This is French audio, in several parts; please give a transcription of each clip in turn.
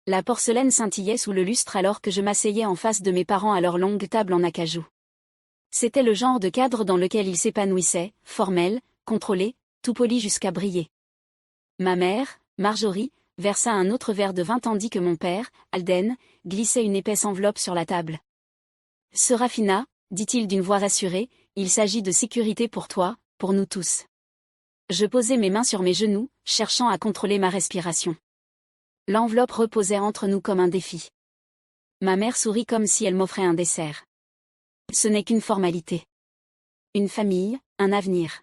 La porcelaine scintillait sous le lustre alors que je m'asseyais en face de mes parents à leur longue table en acajou. C'était le genre de cadre dans lequel ils s'épanouissaient, formel, contrôlé, tout poli jusqu'à briller. Ma mère, Marjorie, versa un autre verre de vin tandis que mon père, Alden, glissait une épaisse enveloppe sur la table. « Serafina, dit-il d'une voix rassurée, il s'agit de sécurité pour toi, pour nous tous. » Je posai mes mains sur mes genoux, cherchant à contrôler ma respiration. L'enveloppe reposait entre nous comme un défi. Ma mère sourit comme si elle m'offrait un dessert. Ce n'est qu'une formalité. Une famille, un avenir.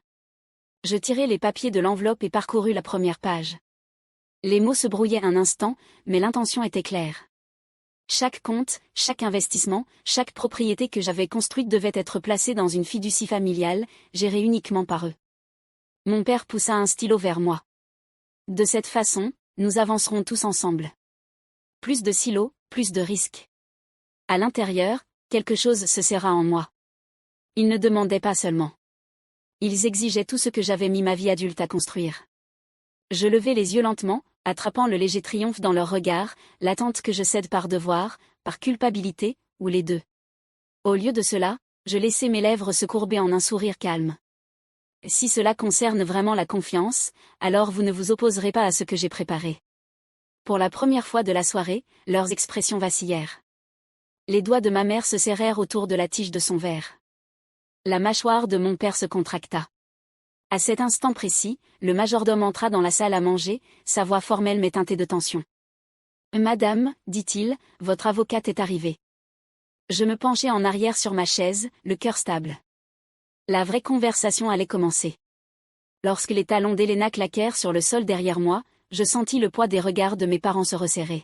Je tirai les papiers de l'enveloppe et parcourus la première page. Les mots se brouillaient un instant, mais l'intention était claire. Chaque compte, chaque investissement, chaque propriété que j'avais construite devait être placée dans une fiducie familiale, gérée uniquement par eux. Mon père poussa un stylo vers moi. De cette façon, nous avancerons tous ensemble. Plus de silos, plus de risques. À l'intérieur, quelque chose se serra en moi. Ils ne demandaient pas seulement. Ils exigeaient tout ce que j'avais mis ma vie adulte à construire. Je levai les yeux lentement, attrapant le léger triomphe dans leur regard, l'attente que je cède par devoir, par culpabilité, ou les deux. Au lieu de cela, je laissai mes lèvres se courber en un sourire calme. Si cela concerne vraiment la confiance, alors vous ne vous opposerez pas à ce que j'ai préparé. Pour la première fois de la soirée, leurs expressions vacillèrent. Les doigts de ma mère se serrèrent autour de la tige de son verre. La mâchoire de mon père se contracta. À cet instant précis, le majordome entra dans la salle à manger, sa voix formelle mais teintée de tension. « Madame, dit-il, votre avocate est arrivée. » Je me penchai en arrière sur ma chaise, le cœur stable. La vraie conversation allait commencer. Lorsque les talons d'Helena claquèrent sur le sol derrière moi, je sentis le poids des regards de mes parents se resserrer.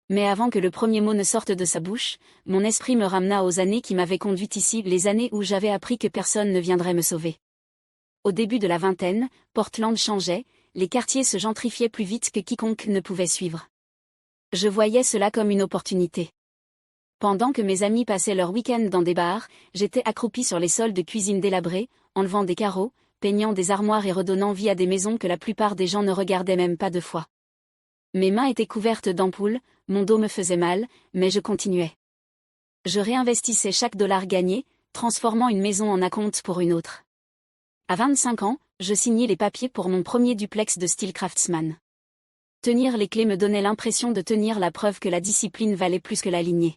Mais avant que le premier mot ne sorte de sa bouche, mon esprit me ramena aux années qui m'avaient conduite ici, les années où j'avais appris que personne ne viendrait me sauver. Au début de la vingtaine, Portland changeait, les quartiers se gentrifiaient plus vite que quiconque ne pouvait suivre. Je voyais cela comme une opportunité. Pendant que mes amis passaient leur week-end dans des bars, j'étais accroupi sur les sols de cuisine délabrés, enlevant des carreaux, peignant des armoires et redonnant vie à des maisons que la plupart des gens ne regardaient même pas deux fois. Mes mains étaient couvertes d'ampoules, mon dos me faisait mal, mais je continuais. Je réinvestissais chaque dollar gagné, transformant une maison en acompte pour une autre. À 25 ans, je signai les papiers pour mon premier duplex de style craftsman. Tenir les clés me donnait l'impression de tenir la preuve que la discipline valait plus que la lignée.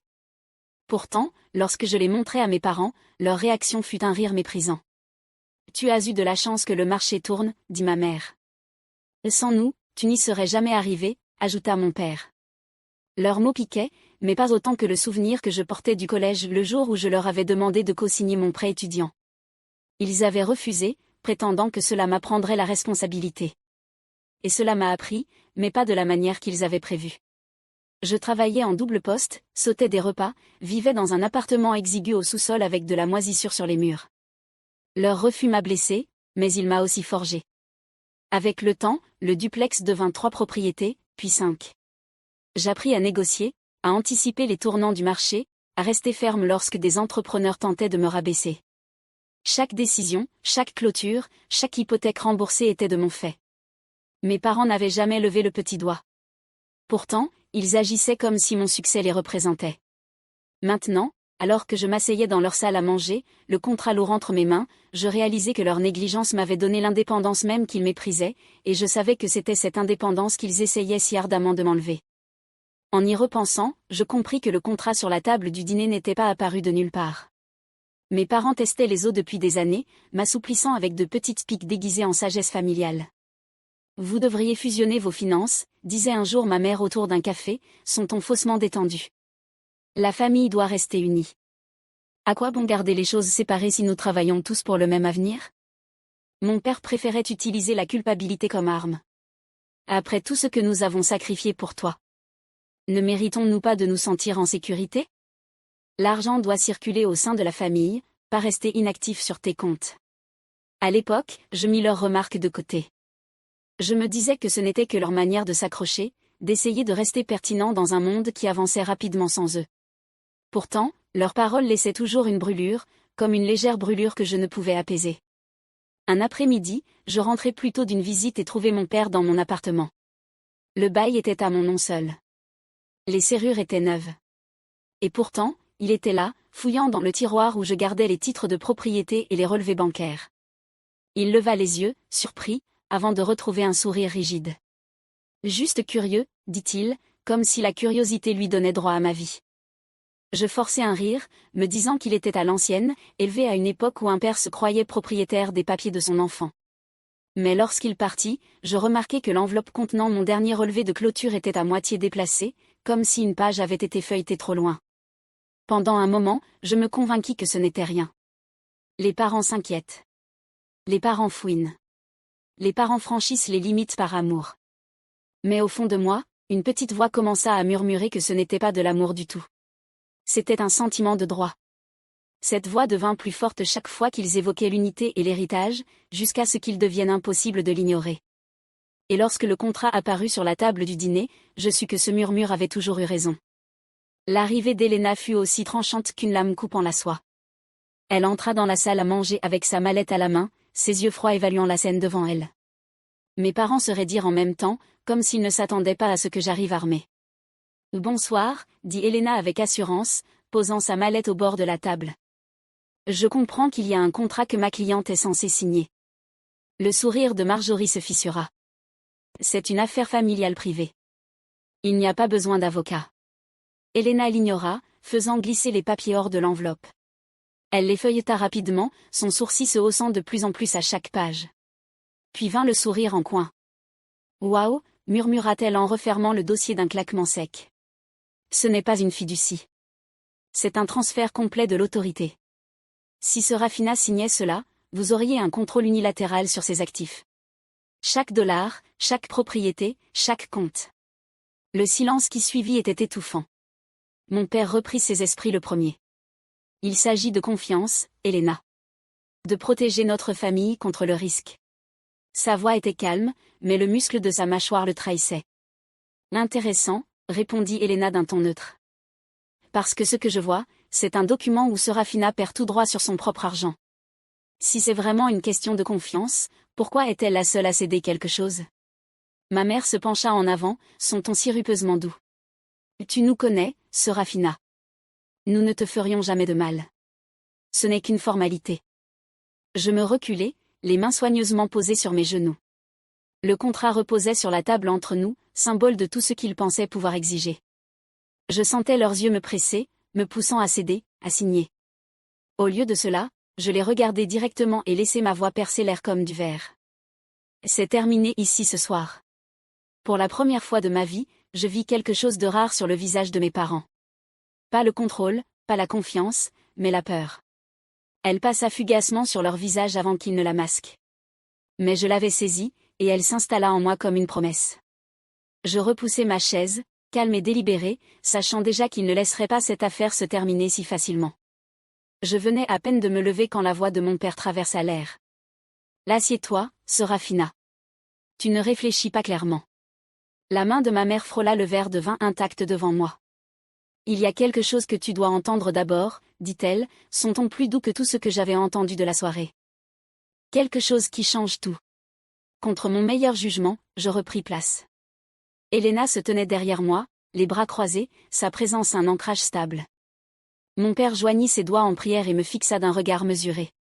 Pourtant, lorsque je les montrai à mes parents, leur réaction fut un rire méprisant. « Tu as eu de la chance que le marché tourne, » dit ma mère. « Sans nous, tu n'y serais jamais arrivé, » ajouta mon père. Leurs mots piquaient, mais pas autant que le souvenir que je portais du collège le jour où je leur avais demandé de co-signer mon prêt étudiant. Ils avaient refusé, prétendant que cela m'apprendrait la responsabilité. Et cela m'a appris, mais pas de la manière qu'ils avaient prévue. Je travaillais en double poste, sautais des repas, vivais dans un appartement exigu au sous-sol avec de la moisissure sur les murs. Leur refus m'a blessé, mais il m'a aussi forgé. Avec le temps, le duplex devint 3 propriétés, puis 5. J'appris à négocier, à anticiper les tournants du marché, à rester ferme lorsque des entrepreneurs tentaient de me rabaisser. Chaque décision, chaque clôture, chaque hypothèque remboursée était de mon fait. Mes parents n'avaient jamais levé le petit doigt. Pourtant, ils agissaient comme si mon succès les représentait. Maintenant, alors que je m'asseyais dans leur salle à manger, le contrat lourd entre mes mains, je réalisais que leur négligence m'avait donné l'indépendance même qu'ils méprisaient, et je savais que c'était cette indépendance qu'ils essayaient si ardemment de m'enlever. En y repensant, je compris que le contrat sur la table du dîner n'était pas apparu de nulle part. Mes parents testaient les os depuis des années, m'assouplissant avec de petites piques déguisées en sagesse familiale. « Vous devriez fusionner vos finances, » disait un jour ma mère autour d'un café, son ton faussement détendu. La famille doit rester unie. À quoi bon garder les choses séparées si nous travaillons tous pour le même avenir? Mon père préférait utiliser la culpabilité comme arme. Après tout ce que nous avons sacrifié pour toi, ne méritons-nous pas de nous sentir en sécurité? L'argent doit circuler au sein de la famille, pas rester inactif sur tes comptes. À l'époque, je mis leurs remarques de côté. Je me disais que ce n'était que leur manière de s'accrocher, d'essayer de rester pertinent dans un monde qui avançait rapidement sans eux. Pourtant, leurs paroles laissaient toujours une brûlure, comme une légère brûlure que je ne pouvais apaiser. Un après-midi, je rentrais plutôt d'une visite et trouvai mon père dans mon appartement. Le bail était à mon nom seul. Les serrures étaient neuves. Et pourtant, il était là, fouillant dans le tiroir où je gardais les titres de propriété et les relevés bancaires. Il leva les yeux, surpris, avant de retrouver un sourire rigide. Juste curieux, dit-il, comme si la curiosité lui donnait droit à ma vie. Je forçai un rire, me disant qu'il était à l'ancienne, élevé à une époque où un père se croyait propriétaire des papiers de son enfant. Mais lorsqu'il partit, je remarquai que l'enveloppe contenant mon dernier relevé de clôture était à moitié déplacée, comme si une page avait été feuilletée trop loin. Pendant un moment, je me convainquis que ce n'était rien. Les parents s'inquiètent. Les parents fouinent. Les parents franchissent les limites par amour. Mais au fond de moi, une petite voix commença à murmurer que ce n'était pas de l'amour du tout. C'était un sentiment de droit. Cette voix devint plus forte chaque fois qu'ils évoquaient l'unité et l'héritage, jusqu'à ce qu'il devienne impossible de l'ignorer. Et lorsque le contrat apparut sur la table du dîner, je sus que ce murmure avait toujours eu raison. L'arrivée d'Elena fut aussi tranchante qu'une lame coupant la soie. Elle entra dans la salle à manger avec sa mallette à la main, ses yeux froids évaluant la scène devant elle. Mes parents se raidirent en même temps, comme s'ils ne s'attendaient pas à ce que j'arrive armée. « Bonsoir », dit Elena avec assurance, posant sa mallette au bord de la table. « Je comprends qu'il y a un contrat que ma cliente est censée signer. » Le sourire de Marjorie se fissura. « C'est une affaire familiale privée. Il n'y a pas besoin d'avocat. » Elena l'ignora, faisant glisser les papiers hors de l'enveloppe. Elle les feuilleta rapidement, son sourcil se haussant de plus en plus à chaque page. Puis vint le sourire en coin. « Waouh !» murmura-t-elle en refermant le dossier d'un claquement sec. Ce n'est pas une fiducie. C'est un transfert complet de l'autorité. Si Serafina signait cela, vous auriez un contrôle unilatéral sur ses actifs. Chaque dollar, chaque propriété, chaque compte. Le silence qui suivit était étouffant. Mon père reprit ses esprits le premier. Il s'agit de confiance, Elena. De protéger notre famille contre le risque. Sa voix était calme, mais le muscle de sa mâchoire le trahissait. Intéressant, répondit Elena d'un ton neutre. Parce que ce que je vois, c'est un document où Serafina perd tout droit sur son propre argent. Si c'est vraiment une question de confiance, pourquoi est-elle la seule à céder quelque chose? Ma mère se pencha en avant, son ton sirupeusement doux. Tu nous connais, Serafina. Nous ne te ferions jamais de mal. Ce n'est qu'une formalité. Je me reculai, les mains soigneusement posées sur mes genoux. Le contrat reposait sur la table entre nous, symbole de tout ce qu'ils pensaient pouvoir exiger. Je sentais leurs yeux me presser, me poussant à céder, à signer. Au lieu de cela, je les regardais directement et laissais ma voix percer l'air comme du verre. C'est terminé ici ce soir. Pour la première fois de ma vie, je vis quelque chose de rare sur le visage de mes parents. Pas le contrôle, pas la confiance, mais la peur. Elle passa fugacement sur leur visage avant qu'ils ne la masquent. Mais je l'avais saisie, et elle s'installa en moi comme une promesse. Je repoussai ma chaise, calme et délibérée, sachant déjà qu'il ne laisserait pas cette affaire se terminer si facilement. Je venais à peine de me lever quand la voix de mon père traversa l'air. « Assieds-toi, Serafina. Tu ne réfléchis pas clairement. » La main de ma mère frôla le verre de vin intact devant moi. « Il y a quelque chose que tu dois entendre d'abord, » dit-elle, son ton plus doux que tout ce que j'avais entendu de la soirée. Quelque chose qui change tout. Contre mon meilleur jugement, je repris place. Elena se tenait derrière moi, les bras croisés, sa présence un ancrage stable. Mon père joignit ses doigts en prière et me fixa d'un regard mesuré.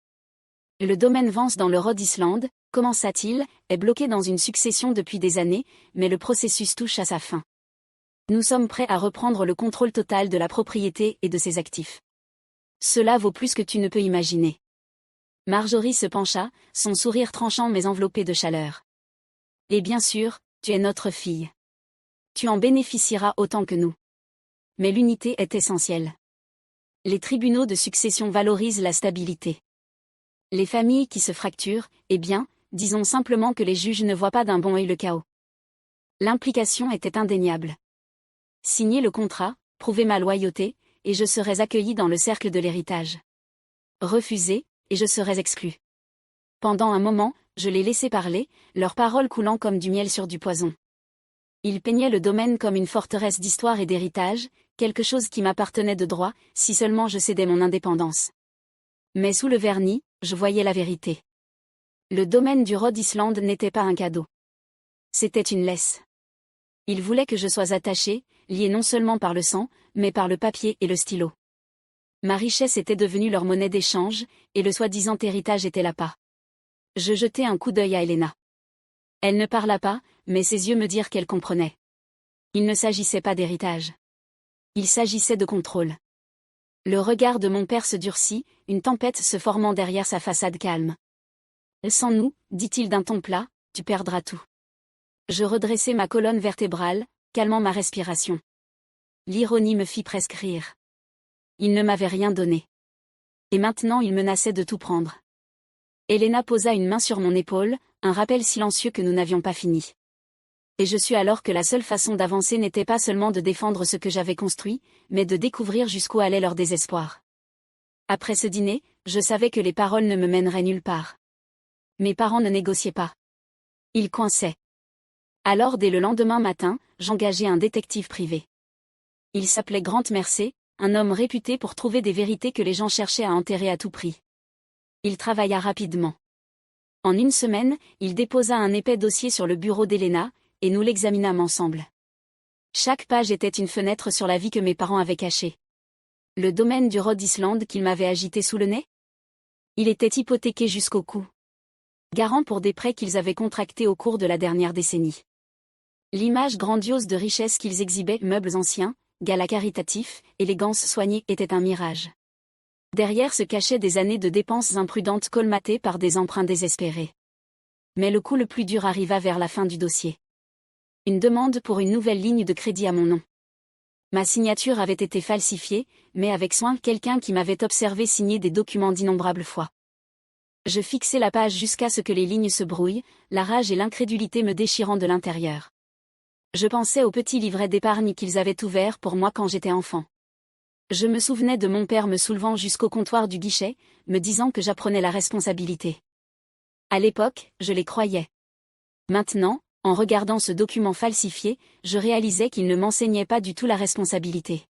Le domaine Vance dans le Rhode Island, commença-t-il, est bloqué dans une succession depuis des années, mais le processus touche à sa fin. Nous sommes prêts à reprendre le contrôle total de la propriété et de ses actifs. Cela vaut plus que tu ne peux imaginer. Marjorie se pencha, son sourire tranchant mais enveloppé de chaleur. Et bien sûr, tu es notre fille. Tu en bénéficieras autant que nous. Mais l'unité est essentielle. Les tribunaux de succession valorisent la stabilité. Les familles qui se fracturent, eh bien, disons simplement que les juges ne voient pas d'un bon œil le chaos. L'implication était indéniable. Signer le contrat, prouver ma loyauté, et je serais accueilli dans le cercle de l'héritage. Refuser, et je serais exclu. Pendant un moment, je les laissais parler, leurs paroles coulant comme du miel sur du poison. Ils peignaient le domaine comme une forteresse d'histoire et d'héritage, quelque chose qui m'appartenait de droit, si seulement je cédais mon indépendance. Mais sous le vernis, je voyais la vérité. Le domaine du Rhode Island n'était pas un cadeau. C'était une laisse. Ils voulaient que je sois attaché, liés non seulement par le sang, mais par le papier et le stylo. Ma richesse était devenue leur monnaie d'échange, et le soi-disant héritage était l'appât. Je jetai un coup d'œil à Helena. Elle ne parla pas, mais ses yeux me dirent qu'elle comprenait. Il ne s'agissait pas d'héritage. Il s'agissait de contrôle. Le regard de mon père se durcit, une tempête se formant derrière sa façade calme. Sans nous, dit-il d'un ton plat, tu perdras tout. Je redressai ma colonne vertébrale, calmant ma respiration. L'ironie me fit presque rire. Il ne m'avait rien donné. Et maintenant il menaçait de tout prendre. Helena posa une main sur mon épaule, un rappel silencieux que nous n'avions pas fini. Et je sus alors que la seule façon d'avancer n'était pas seulement de défendre ce que j'avais construit, mais de découvrir jusqu'où allait leur désespoir. Après ce dîner, je savais que les paroles ne me mèneraient nulle part. Mes parents ne négociaient pas. Ils coinçaient. Alors dès le lendemain matin, j'engageai un détective privé. Il s'appelait Grant Mercer, un homme réputé pour trouver des vérités que les gens cherchaient à enterrer à tout prix. Il travailla rapidement. En une semaine, il déposa un épais dossier sur le bureau d'Helena, et nous l'examinâmes ensemble. Chaque page était une fenêtre sur la vie que mes parents avaient cachée. Le domaine du Rhode Island qu'ils m'avaient agité sous le nez? Il était hypothéqué jusqu'au cou. Garant pour des prêts qu'ils avaient contractés au cours de la dernière décennie. L'image grandiose de richesse qu'ils exhibaient, meubles anciens, galas caritatifs, élégance soignée, était un mirage. Derrière se cachaient des années de dépenses imprudentes colmatées par des emprunts désespérés. Mais le coup le plus dur arriva vers la fin du dossier. Une demande pour une nouvelle ligne de crédit à mon nom. Ma signature avait été falsifiée, mais avec soin quelqu'un qui m'avait observé signer des documents d'innombrables fois. Je fixai la page jusqu'à ce que les lignes se brouillent, la rage et l'incrédulité me déchirant de l'intérieur. Je pensais au petit livret d'épargne qu'ils avaient ouvert pour moi quand j'étais enfant. Je me souvenais de mon père me soulevant jusqu'au comptoir du guichet, me disant que j'apprenais la responsabilité. À l'époque, je les croyais. Maintenant, en regardant ce document falsifié, je réalisais qu'ils ne m'enseignaient pas du tout la responsabilité.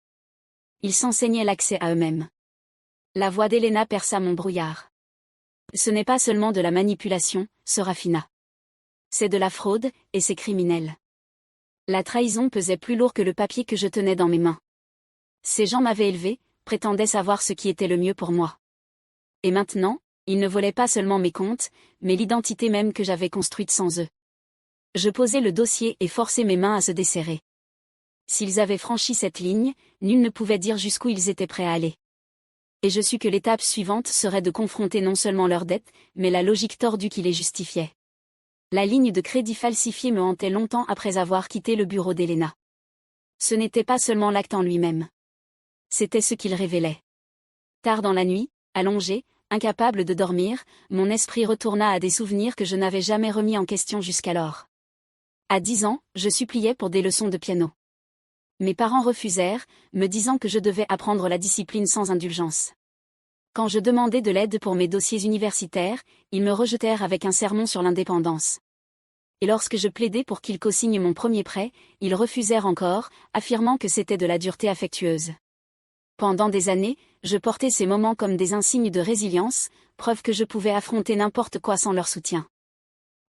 Ils s'enseignaient l'accès à eux-mêmes. La voix d'Helena perça mon brouillard. Ce n'est pas seulement de la manipulation, se raffina. C'est de la fraude, et c'est criminel. La trahison pesait plus lourd que le papier que je tenais dans mes mains. Ces gens m'avaient élevé, prétendaient savoir ce qui était le mieux pour moi. Et maintenant, ils ne volaient pas seulement mes comptes, mais l'identité même que j'avais construite sans eux. Je posai le dossier et forçai mes mains à se desserrer. S'ils avaient franchi cette ligne, nul ne pouvait dire jusqu'où ils étaient prêts à aller. Et je sus que l'étape suivante serait de confronter non seulement leurs dettes, mais la logique tordue qui les justifiait. La ligne de crédit falsifiée me hantait longtemps après avoir quitté le bureau d'Helena. Ce n'était pas seulement l'acte en lui-même. C'était ce qu'il révélait. Tard dans la nuit, allongé, incapable de dormir, mon esprit retourna à des souvenirs que je n'avais jamais remis en question jusqu'alors. À 10 ans, je suppliais pour des leçons de piano. Mes parents refusèrent, me disant que je devais apprendre la discipline sans indulgence. Quand je demandais de l'aide pour mes dossiers universitaires, ils me rejetèrent avec un sermon sur l'indépendance. Et lorsque je plaidais pour qu'ils co-signent mon premier prêt, ils refusèrent encore, affirmant que c'était de la dureté affectueuse. Pendant des années, je portais ces moments comme des insignes de résilience, preuve que je pouvais affronter n'importe quoi sans leur soutien.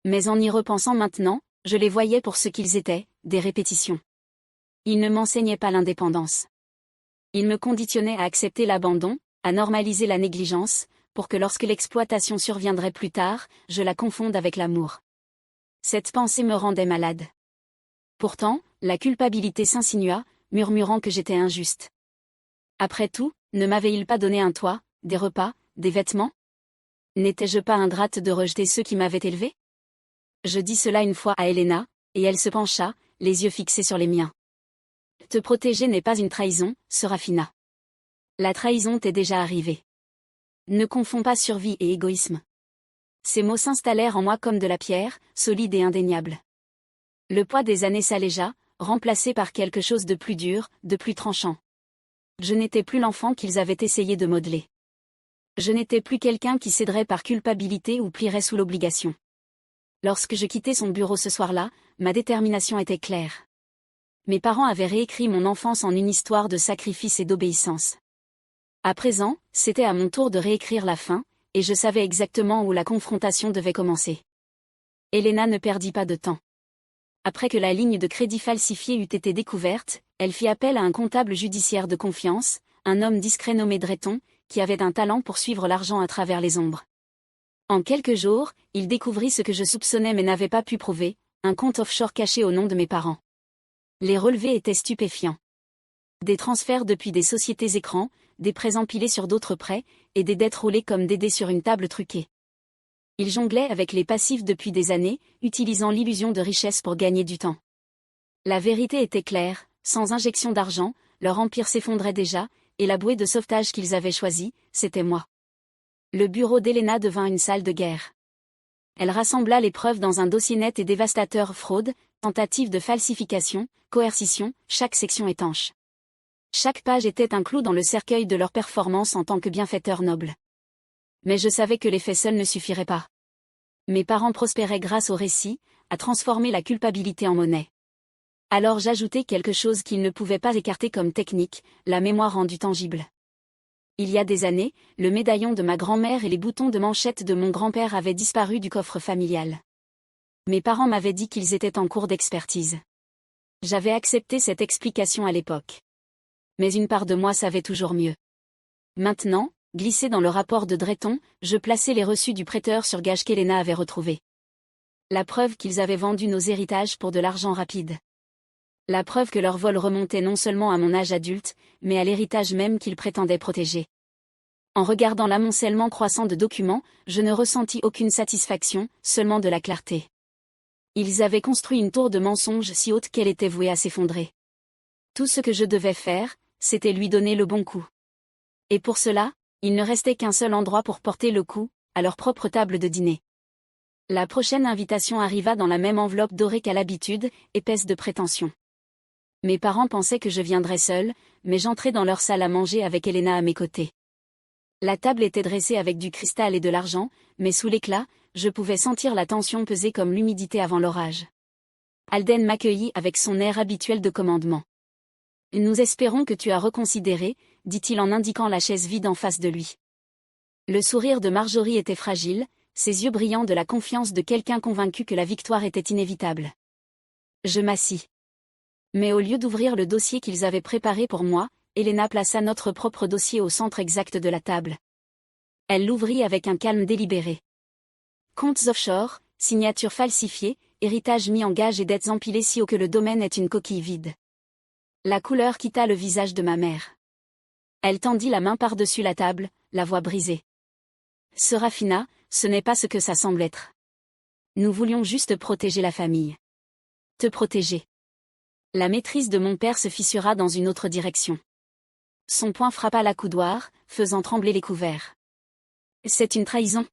Mais en y repensant maintenant, je les voyais pour ce qu'ils étaient, des répétitions. Ils ne m'enseignaient pas l'indépendance. Ils me conditionnaient à accepter l'abandon, à normaliser la négligence, pour que lorsque l'exploitation surviendrait plus tard, je la confonde avec l'amour. Cette pensée me rendait malade. Pourtant, la culpabilité s'insinua, murmurant que j'étais injuste. Après tout, ne m'avait-il pas donné un toit, des repas, des vêtements? N'étais-je pas ingrate de rejeter ceux qui m'avaient élevée? Je dis cela une fois à Helena, et elle se pencha, les yeux fixés sur les miens. Te protéger n'est pas une trahison, se raffina. La trahison t'est déjà arrivée. Ne confonds pas survie et égoïsme. Ces mots s'installèrent en moi comme de la pierre, solide et indéniable. Le poids des années s'allégea, remplacé par quelque chose de plus dur, de plus tranchant. Je n'étais plus l'enfant qu'ils avaient essayé de modeler. Je n'étais plus quelqu'un qui céderait par culpabilité ou plierait sous l'obligation. Lorsque je quittais son bureau ce soir-là, ma détermination était claire. Mes parents avaient réécrit mon enfance en une histoire de sacrifice et d'obéissance. À présent, c'était à mon tour de réécrire la fin, et je savais exactement où la confrontation devait commencer. Helena ne perdit pas de temps. Après que la ligne de crédit falsifiée eut été découverte, elle fit appel à un comptable judiciaire de confiance, un homme discret nommé Drayton, qui avait un talent pour suivre l'argent à travers les ombres. En quelques jours, il découvrit ce que je soupçonnais mais n'avais pas pu prouver, un compte offshore caché au nom de mes parents. Les relevés étaient stupéfiants. Des transferts depuis des sociétés écrans, des prêts empilés sur d'autres prêts, et des dettes roulées comme des dés sur une table truquée. Ils jonglaient avec les passifs depuis des années, utilisant l'illusion de richesse pour gagner du temps. La vérité était claire, sans injection d'argent, leur empire s'effondrait déjà, et la bouée de sauvetage qu'ils avaient choisie, c'était moi. Le bureau d'Elena devint une salle de guerre. Elle rassembla les preuves dans un dossier net et dévastateur: fraude, tentative de falsification, coercition, chaque section étanche. Chaque page était un clou dans le cercueil de leur performance en tant que bienfaiteurs nobles. Mais je savais que les faits seuls ne suffiraient pas. Mes parents prospéraient grâce au récit, à transformer la culpabilité en monnaie. Alors j'ajoutai quelque chose qu'ils ne pouvaient pas écarter comme technique, la mémoire rendue tangible. Il y a des années, le médaillon de ma grand-mère et les boutons de manchette de mon grand-père avaient disparu du coffre familial. Mes parents m'avaient dit qu'ils étaient en cours d'expertise. J'avais accepté cette explication à l'époque. Mais une part de moi savait toujours mieux. Maintenant, glissé dans le rapport de Drayton, je plaçais les reçus du prêteur sur gage qu'Elena avait retrouvé. La preuve qu'ils avaient vendu nos héritages pour de l'argent rapide. La preuve que leur vol remontait non seulement à mon âge adulte, mais à l'héritage même qu'ils prétendaient protéger. En regardant l'amoncellement croissant de documents, je ne ressentis aucune satisfaction, seulement de la clarté. Ils avaient construit une tour de mensonges si haute qu'elle était vouée à s'effondrer. Tout ce que je devais faire, c'était lui donner le bon coup. Et pour cela, il ne restait qu'un seul endroit pour porter le coup, à leur propre table de dîner. La prochaine invitation arriva dans la même enveloppe dorée qu'à l'habitude, épaisse de prétention. Mes parents pensaient que je viendrais seule, mais j'entrai dans leur salle à manger avec Elena à mes côtés. La table était dressée avec du cristal et de l'argent, mais sous l'éclat, je pouvais sentir la tension peser comme l'humidité avant l'orage. Alden m'accueillit avec son air habituel de commandement. « Nous espérons que tu as reconsidéré », dit-il en indiquant la chaise vide en face de lui. Le sourire de Marjorie était fragile, ses yeux brillants de la confiance de quelqu'un convaincu que la victoire était inévitable. Je m'assis. Mais au lieu d'ouvrir le dossier qu'ils avaient préparé pour moi, Elena plaça notre propre dossier au centre exact de la table. Elle l'ouvrit avec un calme délibéré. Comptes offshore, signatures falsifiées, héritage mis en gage et dettes empilées si haut que le domaine est une coquille vide. La couleur quitta le visage de ma mère. Elle tendit la main par-dessus la table, la voix brisée. Serafina, ce n'est pas ce que ça semble être. Nous voulions juste protéger la famille. Te protéger. La maîtrise de mon père se fissura dans une autre direction. Son poing frappa l'accoudoir, faisant trembler les couverts. C'est une trahison.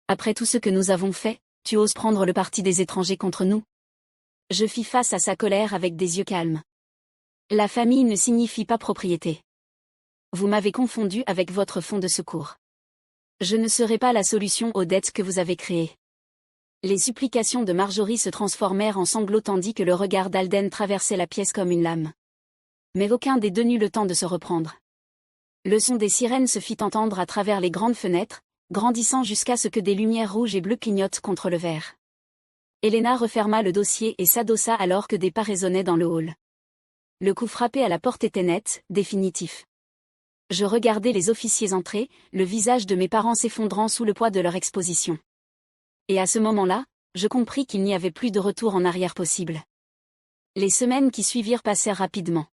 Après tout ce que nous avons fait, tu oses prendre le parti des étrangers contre nous. Je fis face à sa colère avec des yeux calmes. La famille ne signifie pas propriété. Vous m'avez confondu avec votre fonds de secours. Je ne serai pas la solution aux dettes que vous avez créées. Les supplications de Marjorie se transformèrent en sanglots tandis que le regard d'Alden traversait la pièce comme une lame. Mais aucun des deux n'eut le temps de se reprendre. Le son des sirènes se fit entendre à travers les grandes fenêtres, grandissant jusqu'à ce que des lumières rouges et bleues clignotent contre le verre. Elena referma le dossier et s'adossa alors que des pas résonnaient dans le hall. Le coup frappé à la porte était net, définitif. Je regardais les officiers entrer, le visage de mes parents s'effondrant sous le poids de leur exposition. Et à ce moment-là, je compris qu'il n'y avait plus de retour en arrière possible. Les semaines qui suivirent passèrent rapidement.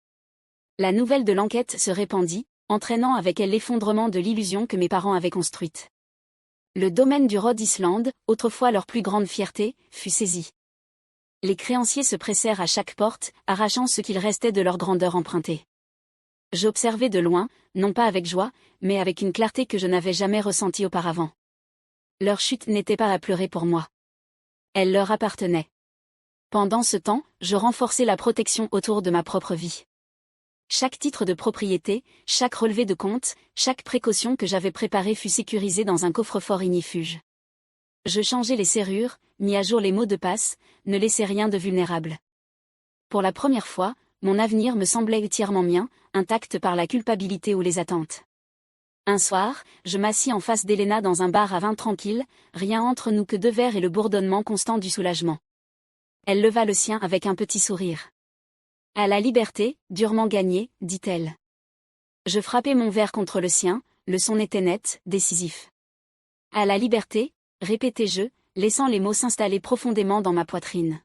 La nouvelle de l'enquête se répandit, entraînant avec elle l'effondrement de l'illusion que mes parents avaient construite. Le domaine du Rhode Island, autrefois leur plus grande fierté, fut saisi. Les créanciers se pressèrent à chaque porte, arrachant ce qu'il restait de leur grandeur empruntée. J'observais de loin, non pas avec joie, mais avec une clarté que je n'avais jamais ressentie auparavant. Leur chute n'était pas à pleurer pour moi. Elle leur appartenait. Pendant ce temps, je renforçais la protection autour de ma propre vie. Chaque titre de propriété, chaque relevé de compte, chaque précaution que j'avais préparée fut sécurisée dans un coffre-fort ignifuge. Je changeais les serrures, mis à jour les mots de passe, ne laissais rien de vulnérable. Pour la première fois, mon avenir me semblait entièrement mien, intact par la culpabilité ou les attentes. Un soir, je m'assis en face d'Elena dans un bar à vin tranquille, rien entre nous que deux verres et le bourdonnement constant du soulagement. Elle leva le sien avec un petit sourire. À la liberté, durement gagnée, dit-elle. Je frappai mon verre contre le sien, le son était net, décisif. À la liberté, répétai-je, laissant les mots s'installer profondément dans ma poitrine.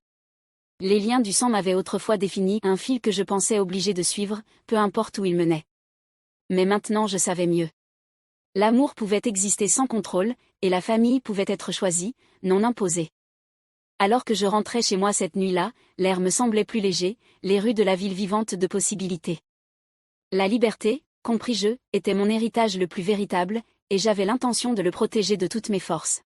Les liens du sang m'avaient autrefois défini un fil que je pensais obligé de suivre, peu importe où il menait. Mais maintenant je savais mieux. L'amour pouvait exister sans contrôle, et la famille pouvait être choisie, non imposée. Alors que je rentrais chez moi cette nuit-là, l'air me semblait plus léger, les rues de la ville vivantes de possibilités. La liberté, compris-je, était mon héritage le plus véritable, et j'avais l'intention de le protéger de toutes mes forces.